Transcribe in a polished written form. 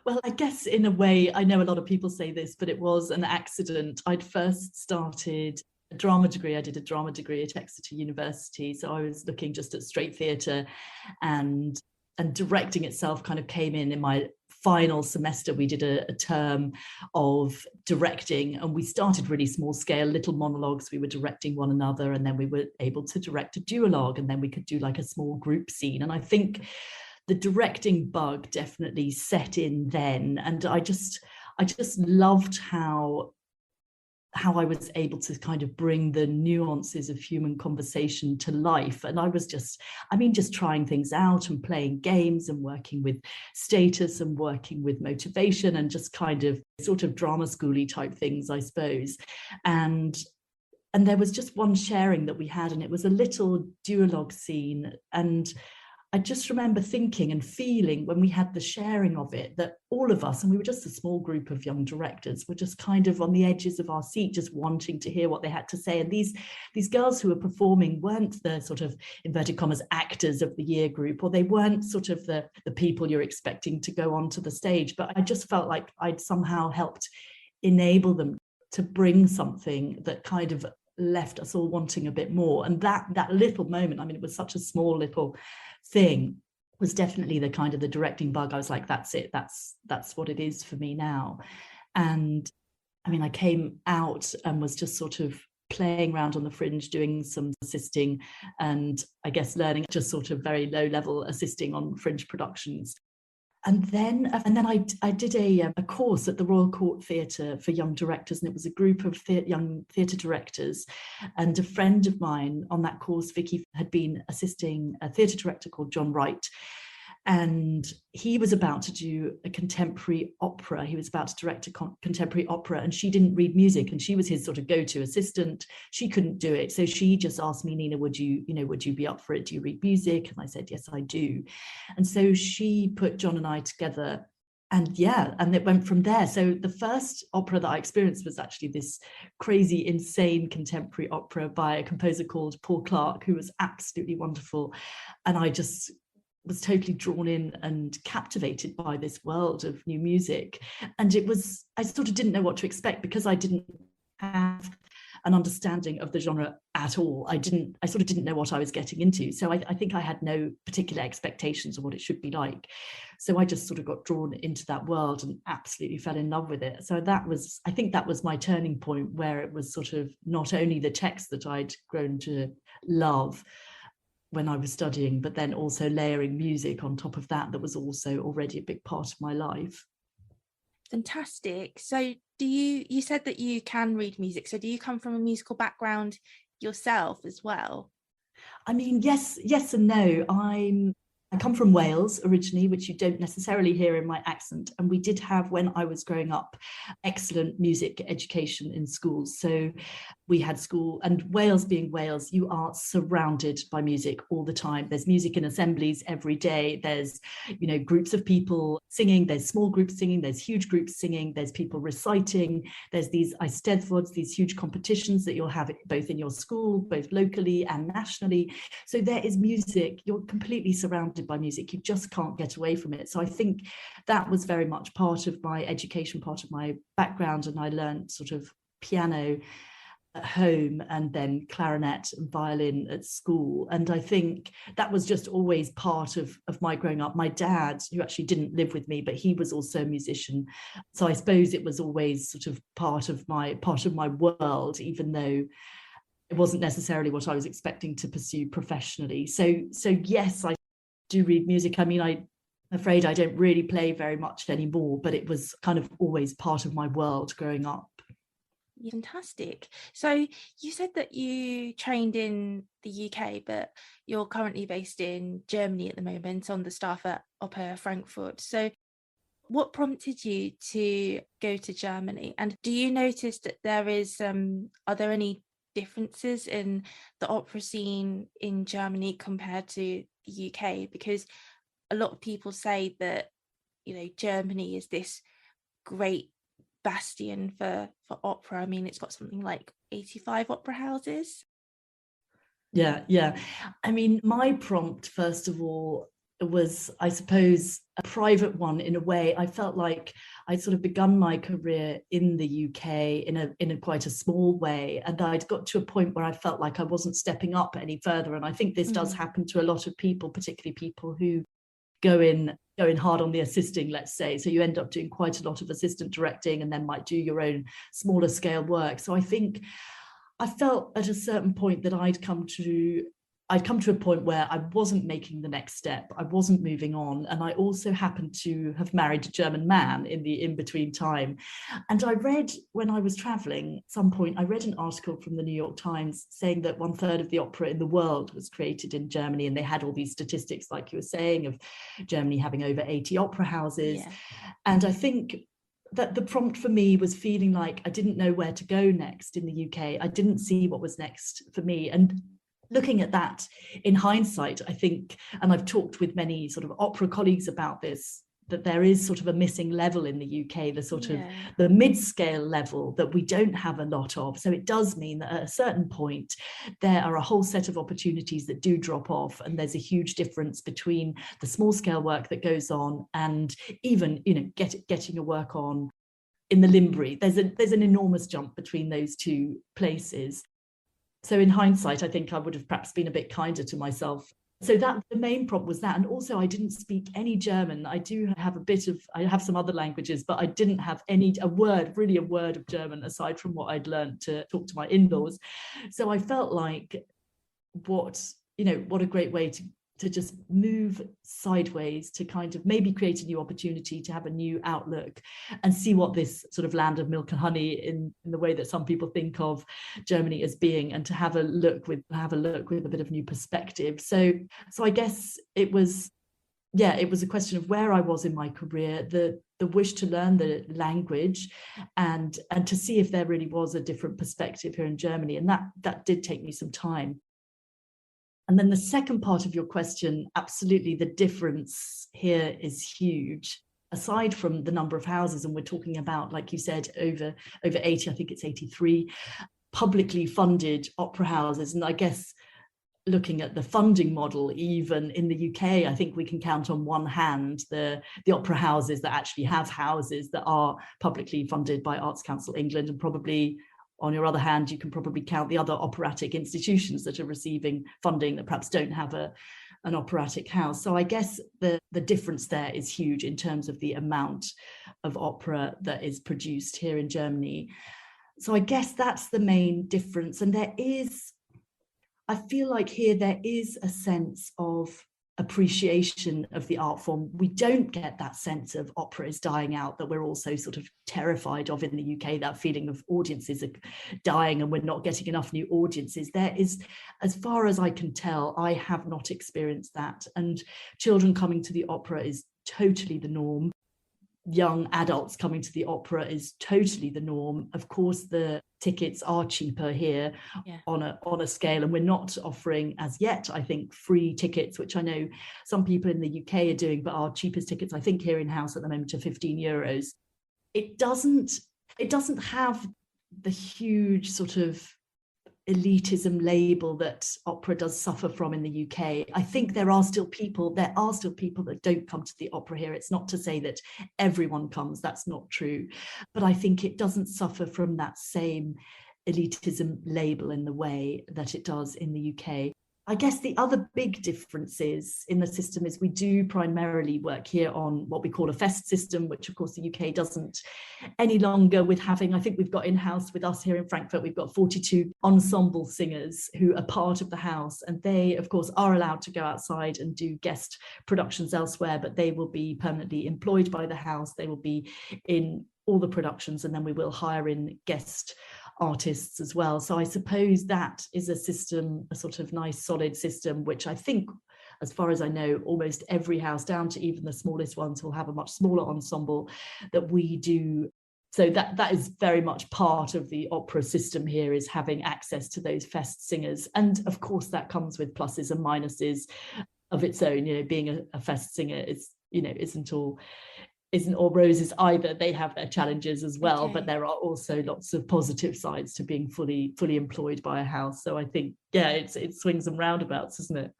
Well, I guess in a way, I know a lot of people say this, but it was an accident. I'd first started a drama degree. I did a drama degree at Exeter University. So I was looking just at straight theatre, and directing itself kind of came in my final semester. We did a term of directing, and we started really small scale, little monologues. We were directing one another, and then we were able to direct a duologue, and then we could do like a small group scene. And I think the directing bug definitely set in then, and I just loved how I was able to kind of bring the nuances of human conversation to life. And I was just trying things out and playing games and working with status and working with motivation and just kind of sort of drama schooly type things, I suppose. And there was just one sharing that we had, and it was a little duologue scene. And I just remember thinking and feeling when we had the sharing of it that all of us, and we were just a small group of young directors, were just kind of on the edges of our seat, just wanting to hear what they had to say. And these girls who were performing weren't the sort of inverted commas actors of the year group, or they weren't sort of the people you're expecting to go onto the stage. But I just felt like I'd somehow helped enable them to bring something that kind of left us all wanting a bit more. And that little moment, I mean, it was such a small little thing, was definitely the kind of the directing bug. I was like, that's it, that's what it is for me now. And I mean, I came out and was just sort of playing around on the fringe, doing some assisting, and I guess learning just sort of very low level assisting on fringe productions. And then I did a course at the Royal Court Theatre for young directors, and it was a group of young theatre directors. And a friend of mine on that course, Vicky, had been assisting a theatre director called John Wright. And he was about to do a contemporary opera. He was about to direct a contemporary opera, and she didn't read music, and she was his sort of go-to assistant. She couldn't do it. So she just asked me, Nina, would you be up for it? Do you read music? And I said, yes, I do. And so she put John and I together, and it went from there. So the first opera that I experienced was actually this crazy, insane contemporary opera by a composer called Paul Clark, who was absolutely wonderful. And I just was totally drawn in and captivated by this world of new music. And I sort of didn't know what to expect, because I didn't have an understanding of the genre at all. I sort of didn't know what I was getting into. So I think I had no particular expectations of what it should be like. So I just sort of got drawn into that world and absolutely fell in love with it. So I think that was my turning point, where it was sort of not only the text that I'd grown to love when I was studying, but then also layering music on top of that was also already a big part of my life. Fantastic. So you said that you can read music. So do you come from a musical background yourself as well? I mean, yes and no. I come from Wales originally, which you don't necessarily hear in my accent. And we did have, when I was growing up, excellent music education in schools. So we had school, and Wales being Wales, you are surrounded by music all the time. There's music in assemblies every day. There's, groups of people singing. There's small groups singing. There's huge groups singing. There's people reciting. There's these Eisteddfods, these huge competitions that you'll have both in your school, both locally and nationally. So there is music. You're completely surrounded by music. You just can't get away from it. So I think that was very much part of my education, part of my background. And I learned sort of piano at home, and then clarinet and violin at school. And I think that was just always part of my growing up. My dad, who actually didn't live with me, but he was also a musician. So I suppose it was always sort of part of my world, even though it wasn't necessarily what I was expecting to pursue professionally. So yes, I do read music. I mean, I'm afraid I don't really play very much anymore, but it was kind of always part of my world growing up. Fantastic. So you said that you trained in the UK, but you're currently based in Germany at the moment on the staff at Oper Frankfurt. So what prompted you to go to Germany? And do you notice that are there any differences in the opera scene in Germany compared to the UK? Because a lot of people say that, Germany is this great bastion for opera. I mean, it's got something like 85 opera houses. Yeah. I mean, my prompt, first of all, was, I suppose, a private one in a way. I felt like I'd sort of begun my career in the UK in a quite a small way, and I'd got to a point where I felt like I wasn't stepping up any further. And I think this does happen to a lot of people, particularly people who go in hard on the assisting, let's say. So you end up doing quite a lot of assistant directing and then might do your own smaller scale work. So I think I felt at a certain point that I'd come to a point where I wasn't making the next step. I wasn't moving on. And I also happened to have married a German man in the in-between time. And I read, when I was traveling, at some point, I read an article from the New York Times saying that 1/3 of the opera in the world was created in Germany. And they had all these statistics, like you were saying, of Germany having over 80 opera houses. Yeah. And I think that the prompt for me was feeling like I didn't know where to go next in the UK. I didn't see what was next for me. And looking at that in hindsight, I think, and I've talked with many sort of opera colleagues about this, that there is sort of a missing level in the UK, the sort of the mid-scale level that we don't have a lot of. So it does mean that at a certain point, there are a whole set of opportunities that do drop off. And there's a huge difference between the small scale work that goes on and even, getting your work on in the Limbury. There's an enormous jump between those two places. So in hindsight, I think I would have perhaps been a bit kinder to myself. So that the main problem was that. And also I didn't speak any German. I have some other languages, but I didn't have a word of German aside from what I'd learned to talk to my in-laws. So I felt like what a great way to just move sideways, to kind of maybe create a new opportunity, to have a new outlook and see what this sort of land of milk and honey in the way that some people think of Germany as being, and to have a look with a bit of new perspective. So I guess it was a question of where I was in my career, the wish to learn the language and to see if there really was a different perspective here in Germany. And that did take me some time. And then the second part of your question, absolutely, the difference here is huge. Aside from the number of houses, and we're talking about, like you said, over 80, I think it's 83 publicly funded opera houses. And I guess looking at the funding model, even in the UK, I think we can count on one hand the opera houses that actually have houses that are publicly funded by Arts Council England, and probably on your other hand, you can probably count the other operatic institutions that are receiving funding that perhaps don't have an operatic house. So I guess the difference there is huge in terms of the amount of opera that is produced here in Germany. So I guess that's the main difference. And I feel like here there is a sense of appreciation of the art form. We don't get that sense of opera is dying out that we're also sort of terrified of in the UK, that feeling of audiences are dying and we're not getting enough new audiences. There is, as far as I can tell, I have not experienced that. And children coming to the opera is totally the norm. Young adults coming to the opera is totally the norm. Of course, the tickets are cheaper here on a scale, and we're not offering as yet, I think, free tickets, which I know some people in the UK are doing, but our cheapest tickets, I think, here in house at the moment are €15. It doesn't have the huge sort of elitism label that opera does suffer from in the UK. I think there are still people that don't come to the opera here. It's not to say that everyone comes, that's not true. But I think it doesn't suffer from that same elitism label in the way that it does in the UK. I guess the other big differences in the system is we do primarily work here on what we call a fest system, which of course the UK doesn't any longer, with having, I think we've got in-house with us here in Frankfurt, we've got 42 ensemble singers who are part of the house, and they of course are allowed to go outside and do guest productions elsewhere, but they will be permanently employed by the house. They will be in all the productions, and then we will hire in guest artists as well. So I suppose that is a system, a sort of nice solid system, which I think, as far as I know, almost every house, down to even the smallest ones, will have a much smaller ensemble that we do. So that is very much part of the opera system here, is having access to those fest singers. And of course that comes with pluses and minuses of its own. Being a fest singer is, isn't all roses either. They have their challenges as well, but there are also lots of positive sides to being fully employed by a house. So I think, it swings and roundabouts, isn't it?